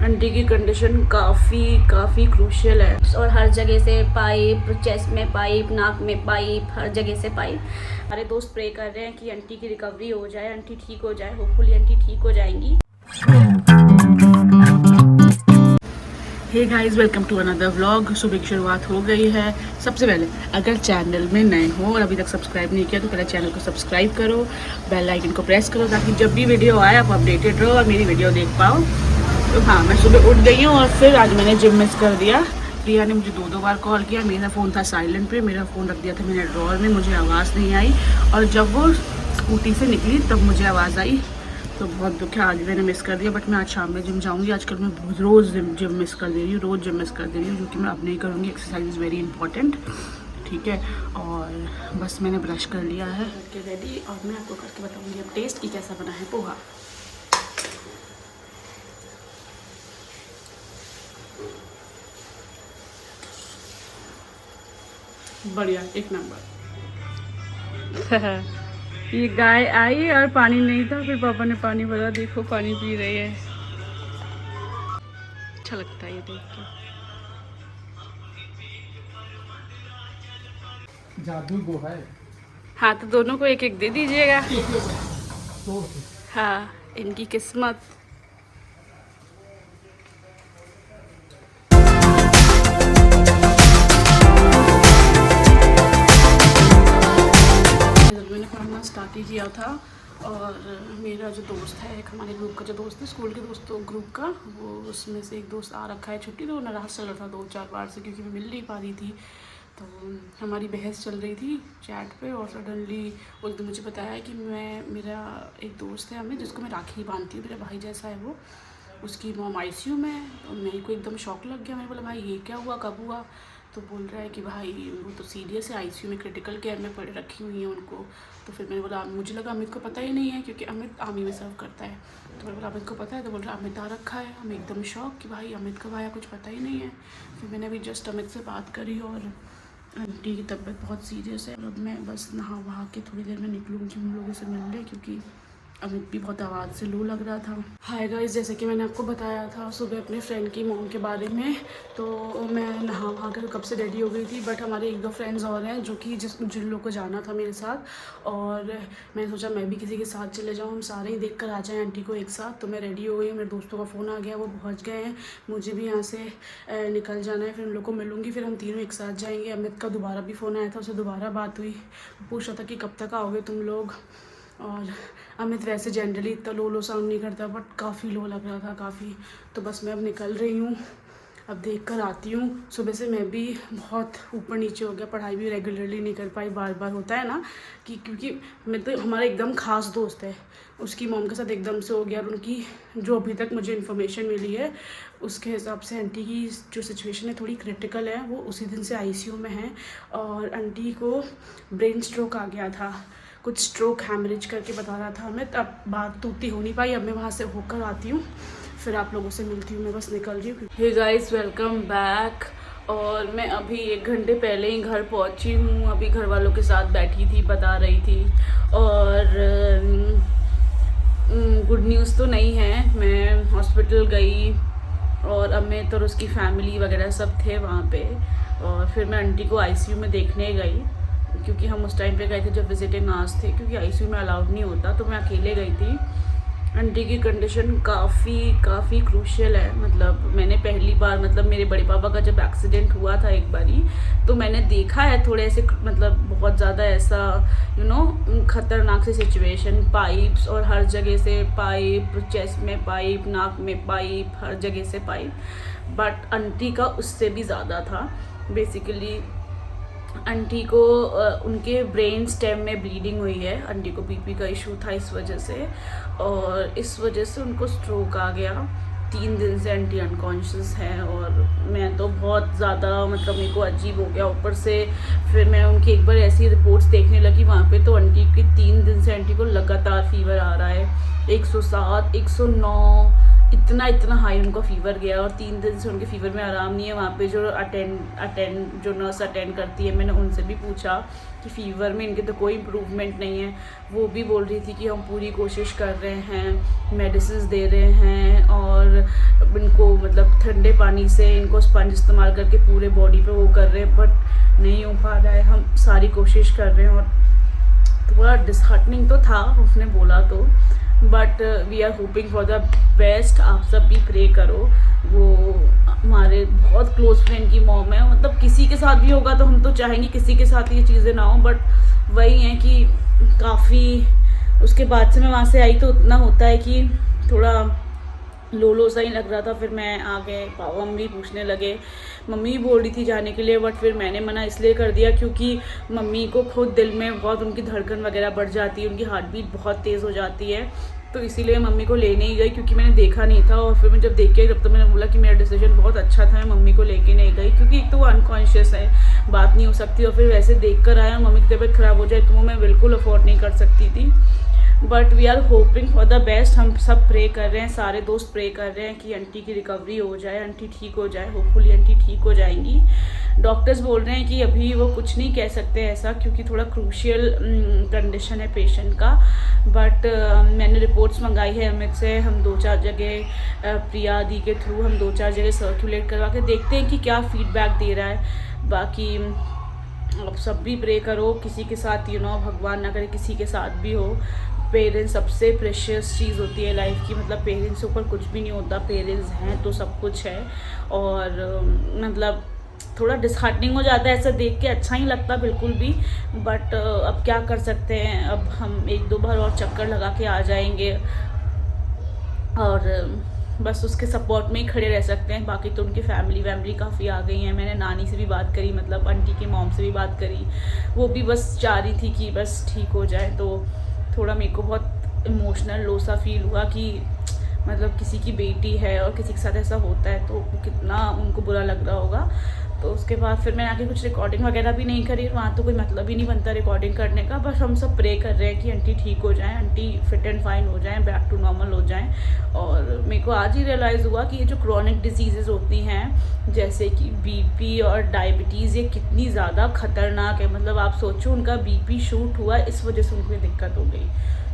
Aunty की condition काफ़ी crucial है और हर जगह से पाइप, चेस्ट में पाइप, नाक में पाइप, हर जगह से पाइप। हमारे दोस्त प्रे कर रहे हैं कि आंटी की रिकवरी हो जाए, आंटी ठीक हो जाए। होपफुली आंटी ठीक हो जाएंगी। Hey guys, welcome to another vlog. सुबह की शुरुआत हो गई है। सबसे पहले अगर चैनल में नए हो और अभी तक सब्सक्राइब नहीं किया तो पहले चैनल को सब्सक्राइब करो, बेल आइकन को प्रेस करो ताकि जब भी वीडियो आए आप अपडेटेड रहो और मेरी वीडियो देख पाओ। तो हाँ, मैं सुबह उठ गई हूँ और फिर आज मैंने जिम मिस कर दिया। प्रिया ने मुझे दो बार कॉल किया। मेरा फ़ोन था साइलेंट पे, मेरा फ़ोन रख दिया था मैंने ड्रॉअर में, मुझे आवाज़ नहीं आई। और जब वो स्कूटी से निकली तब मुझे आवाज़ आई। तो बहुत दुख है, आज मैंने मिस कर दिया। बट मैं आज शाम में जिम जाऊँगी। आजकल मैं रोज़ जिम मिस कर दे रही हूँ, रोज़ जिम मिस कर दे रही हूँ, जो कि मैं अब नहीं करूँगी। एक्सरसाइज इज़ वेरी इंपॉर्टेंट, ठीक है। और बस मैंने ब्रश कर लिया है, करके रेडी। और मैं आपको करके बताऊँगी अब टेस्ट की कैसा बना है पोहा। बढ़िया, एक नंबर। ये गाय आई और पानी नहीं था, फिर पापा ने पानी भरा। देखो पानी पी रही है, अच्छा लगता है ये देख के। जादू वो है। हाँ, तो दोनों को एक एक दे दीजिएगा। हाँ, इनकी किस्मत। मैंने पढ़ना स्टार्ट ही किया था और मेरा जो दोस्त है, एक हमारे ग्रुप का जो दोस्त है, स्कूल के दोस्तों ग्रुप का, वो उसमें से एक दोस्त आ रखा है छुट्टी। तो नाराज़ चल रहा था 2-4 बार से, क्योंकि मैं मिल नहीं पा रही थी। तो हमारी बहस चल रही थी चैट पे और सडनली उसने मुझे बताया कि मेरा एक दोस्त है हमें, जिसको मैं राखी बांधती हूँ, मेरा भाई जैसा है वो, उसकी मॉम आईसीयू में है। तो मेरे को एकदम शौक लग गया। मैंने बोला भाई ये क्या हुआ, कब हुआ? तो बोल रहा है कि भाई वो तो सीरियस है, आईसीयू में क्रिटिकल केयर में पड़े रखी हुई हैं उनको। तो फिर मैंने बोला, मुझे लगा अमित को पता ही नहीं है, क्योंकि अमित आर्मी में सर्व करता है। तो मैंने बोला अमित को पता है? तो बोल रहा अमित आ रखा है। हमें एकदम शौक कि भाई अमित कब आया, कुछ पता ही नहीं है। फिर मैंने अभी जस्ट अमित से बात करी और आंटी की तबीयत बहुत सीरियस है। और अब मैं बस नहा वहा के थोड़ी देर में निकलूँगी उन लोगों से मिलने, क्योंकि अमित भी बहुत आवाज़ से लो लग रहा था। हाय गाइस, जैसे कि मैंने आपको बताया था सुबह अपने फ्रेंड की मॉम के बारे में, तो मैं नहा वहा कर कब से रेडी हो गई थी। बट हमारे 1-2 फ्रेंड्स और हैं जो कि जिन लोगों को जाना था मेरे साथ, और मैंने सोचा मैं भी किसी के साथ चले जाऊँ, हम सारे ही देख कर आ जाएँ आंटी को एक साथ। तो मैं रेडी हो गई हूँ, मेरे दोस्तों का फ़ोन आ गया, वो पहुँच गए हैं। मुझे भी यहाँ से निकल जाना है, फिर उन लोग को मिलूँगी, फिर हम तीनों एक साथ जाएँगे। अमित का दोबारा भी फ़ोन आया था, उससे दोबारा बात हुई, पूछ रहा था कि कब तक आओगे तुम लोग। और अमित वैसे जनरली इतना लो साउंड नहीं करता, बट काफ़ी लो लग रहा था, काफ़ी। तो बस मैं अब निकल रही हूँ, अब देख कर आती हूँ। सुबह से मैं भी बहुत ऊपर नीचे हो गया, पढ़ाई भी रेगुलरली नहीं कर पाई। बार बार होता है ना कि, क्योंकि मैं तो हमारा एकदम ख़ास दोस्त है, उसकी मॉम के साथ एकदम से हो गया। और उनकी जो अभी तक मुझे इन्फॉर्मेशन मिली है उसके हिसाब से आंटी की जो सिचुएशन है थोड़ी क्रिटिकल है। वो उसी दिन से आईसीयू में है और आंटी को ब्रेन स्ट्रोक आ गया था, कुछ स्ट्रोक हैमरेज करके बता रहा था हमें। तब बात तो उतनी हो नहीं पाई। अब मैं वहाँ से होकर आती हूँ, फिर आप लोगों से मिलती हूँ। मैं बस निकल रही हूँ। Hey guys, welcome back. और मैं अभी 1 घंटे पहले ही घर पहुँची हूँ। अभी घर वालों के साथ बैठी थी, बता रही थी। और गुड न्यूज़ तो नहीं है। मैं हॉस्पिटल गई और अमित और उसकी फैमिली वगैरह सब थे वहाँ पे। और फिर मैं आंटी को आईसीयू में देखने गई, क्योंकि हम उस टाइम पे गए थे जब विजिटिंग आवर्स थे, क्योंकि आईसीयू में अलाउड नहीं होता। तो मैं अकेले गई थी। आंटी की कंडीशन काफ़ी क्रूशियल है। मतलब मैंने पहली बार, मतलब मेरे बड़े पापा का जब एक्सीडेंट हुआ था एक बारी, तो मैंने देखा है थोड़े ऐसे, मतलब बहुत ज़्यादा ऐसा ख़तरनाक सी सिचुएशन, पाइप्स और हर जगह से पाइप, चेस्ट में पाइप, नाक में पाइप, हर जगह से पाइप। बट आंटी का उससे भी ज़्यादा था। बेसिकली आंटी को उनके ब्रेन स्टेम में ब्लीडिंग हुई है। आंटी को बीपी का इशू था इस वजह से, और इस वजह से उनको स्ट्रोक आ गया। 3 दिन से आंटी अनकॉन्शियस है। और मैं तो बहुत ज़्यादा, मतलब मेरे को अजीब हो गया। ऊपर से फिर मैं उनकी एक बार ऐसी रिपोर्ट्स देखने लगी वहाँ पे, तो आंटी की 3 दिन से आंटी को लगातार फीवर आ रहा है, 107, 109, इतना हाई उनका फ़ीवर गया और 3 दिन से उनके फ़ीवर में आराम नहीं है। वहाँ पे जो जो नर्स अटेंड करती है, मैंने उनसे भी पूछा कि फ़ीवर में इनके तो कोई इम्प्रूवमेंट नहीं है। वो भी बोल रही थी कि हम पूरी कोशिश कर रहे हैं, मेडिसिन दे रहे हैं और इनको मतलब ठंडे पानी से इनको स्पंज इस्तेमाल करके पूरे बॉडी पे वो कर रहे हैं, बट नहीं हो पा रहा है। हम सारी कोशिश कर रहे हैं और थोड़ा डिसहार्टनिंग तो था उसने बोला तो, but we are hoping for the best. आप सब भी प्रे करो। वो हमारे बहुत क्लोज फ्रेंड की मॉम है, मतलब किसी के साथ भी होगा तो हम तो चाहेंगे किसी के साथ ये चीज़ें ना हो, बट वही है कि काफ़ी उसके बाद से मैं वहाँ से आई तो उतना होता है कि थोड़ा लो सा ही लग रहा था। फिर मैं आ गए, पापा मम्मी पूछने लगे, मम्मी भी बोल रही थी जाने के लिए, बट फिर मैंने मना इसलिए कर दिया क्योंकि मम्मी को खुद दिल में बहुत उनकी धड़कन वगैरह बढ़ जाती है, उनकी हार्ट बीट बहुत तेज़ हो जाती है, तो इसीलिए मम्मी को लेने ही गई क्योंकि मैंने देखा नहीं था। और फिर मैं जब देख के जब तो मैंने बोला कि मेरा डिसीजन बहुत अच्छा था, मैं मम्मी को लेके नहीं गई क्योंकि एक तो वो अनकॉन्शियस है, बात नहीं हो सकती, और फिर वैसे देख कर आया मम्मी की तबीयत ख़राब हो जाए तो वो मैं बिल्कुल अफोर्ड नहीं कर सकती थी। But we are hoping for the best. हम सब प्रे कर रहे हैं, सारे दोस्त प्रे कर रहे हैं कि आंटी की रिकवरी हो जाए, आंटी ठीक हो जाए। होपफुली आंटी ठीक हो जाएंगी। डॉक्टर्स बोल रहे हैं कि अभी वो कुछ नहीं कह सकते ऐसा क्योंकि थोड़ा क्रूशियल कंडीशन है पेशेंट का, बट मैंने रिपोर्ट्स मंगाई है अमित से। हम 2-4 जगह प्रिया दी के थ्रू हम 2-4 जगह सर्कुलेट करवा के देखते हैं कि क्या फीडबैक दे रहा है। बाकी आप सब भी प्रे करो, किसी के साथ भगवान ना करे किसी के साथ भी हो। पेरेंट्स सबसे प्रेशियस चीज़ होती है लाइफ की, मतलब पेरेंट्स से ऊपर कुछ भी नहीं होता। पेरेंट्स हैं तो सब कुछ है, और मतलब थोड़ा डिसहार्टनिंग हो जाता है ऐसा देख के, अच्छा ही लगता बिल्कुल भी, बट अब क्या कर सकते हैं। अब हम 1-2 बार और चक्कर लगा के आ जाएंगे और बस उसके सपोर्ट में ही खड़े रह सकते हैं। बाकी तो उनकी फैमिली काफ़ी आ गई हैं। मैंने नानी से भी बात करी, मतलब आंटी की मॉम से भी बात करी, वो भी बस चाह रही थी कि बस ठीक हो जाए। तो थोड़ा मेरे को बहुत इमोशनल लो सा फील हुआ कि मतलब किसी की बेटी है और किसी के साथ ऐसा होता है तो कितना उनको बुरा लग रहा होगा। तो उसके बाद फिर मैंने आके कुछ रिकॉर्डिंग वगैरह भी नहीं करी, वहाँ तो कोई मतलब ही नहीं बनता रिकॉर्डिंग करने का। बस हम सब प्रे कर रहे हैं कि आंटी ठीक हो जाएं, आंटी फिट एंड फाइन हो जाएं, बैक टू नॉर्मल हो जाएं। और मेरे को आज ही रियलाइज़ हुआ कि ये जो क्रॉनिक डिजीज़ेज़ होती हैं जैसे कि बीपी और डायबिटीज़, ये कितनी ज़्यादा खतरनाक है। मतलब आप सोचो उनका बीपी शूट हुआ, इस वजह से उनको दिक्कत हो गई।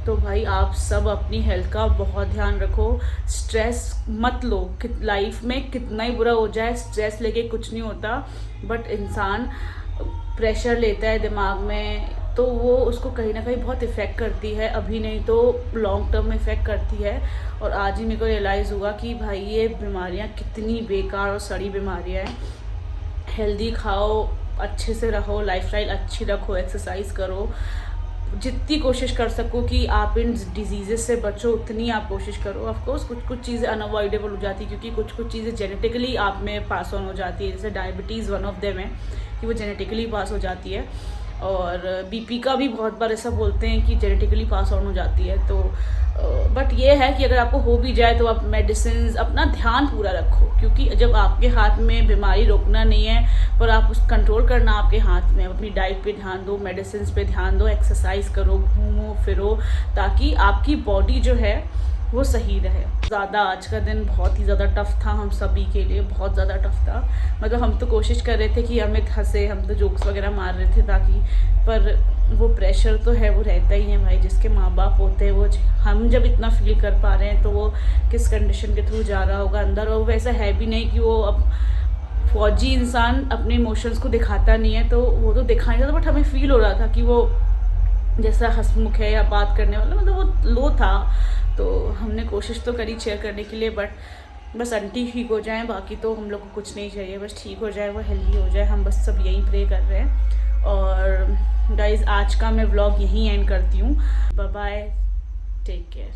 तो भाई आप सब अपनी हेल्थ का बहुत ध्यान रखो, स्ट्रेस मत लो। लाइफ में कितना ही बुरा हो जाए स्ट्रेस लेके कुछ नहीं होता, बट इंसान प्रेशर लेता है दिमाग में तो वो उसको कहीं ना कहीं बहुत इफ़ेक्ट करती है, अभी नहीं तो लॉन्ग टर्म में इफ़ेक्ट करती है। और आज ही मेरे को रियलाइज़ हुआ कि भाई ये बीमारियाँ कितनी बेकार और सड़ी बीमारियाँ हैं। हेल्दी खाओ, अच्छे से रहो, लाइफस्टाइल अच्छी रखो, एक्सरसाइज करो, जितनी कोशिश कर सको कि आप इन डिजीज़ेस से बचो उतनी आप कोशिश करो। ऑफ कोर्स कुछ चीज़ें अनअवॉइडेबल हो जाती है क्योंकि कुछ चीज़ें जेनेटिकली आप में पास ऑन हो जाती है, जैसे डायबिटीज़ वन ऑफ देम है कि वो जेनेटिकली पास हो जाती है, और बीपी का भी बहुत बार ऐसा बोलते हैं कि जेनेटिकली पास ऑन हो जाती है। तो बट ये है कि अगर आपको हो भी जाए तो आप मेडिसिन अपना ध्यान पूरा रखो, क्योंकि जब आपके हाथ में बीमारी रोकना नहीं है पर आप उस कंट्रोल करना आपके हाथ में। अपनी डाइट पे ध्यान दो, मेडिसिन पे ध्यान दो, एक्सरसाइज करो, घूमो फिरो, ताकि आपकी बॉडी जो है वो सही रहे। ज़्यादा आज का दिन बहुत ही ज़्यादा टफ़ था हम सभी के लिए, बहुत ज़्यादा टफ़ था। मतलब हम तो कोशिश कर रहे थे कि अमित हंसे, हम तो जोक्स वगैरह मार रहे थे ताकि, पर वो प्रेशर तो है, वो रहता ही है भाई। जिसके माँ बाप होते हैं वो हम जब इतना फील कर पा रहे हैं तो वो किस कंडीशन के थ्रू जा रहा होगा अंदर। और वैसा है भी नहीं कि वो अब फौजी इंसान अपने इमोशंस को दिखाता नहीं है, तो वो तो दिखा नहीं था, बट हमें फील हो रहा था कि वो जैसा हंसमुख है या बात करने वाला, मतलब वो लो था। तो हमने कोशिश तो करी शेयर करने के लिए, बट बस आंटी ठीक हो जाए, बाकी तो हम लोग को कुछ नहीं चाहिए, बस ठीक हो जाए, वो हेल्दी हो जाए। हम बस सब यही प्रे कर रहे हैं। और गाइज़ आज का मैं व्लॉग यहीं एंड करती हूँ। Bye bye, take care.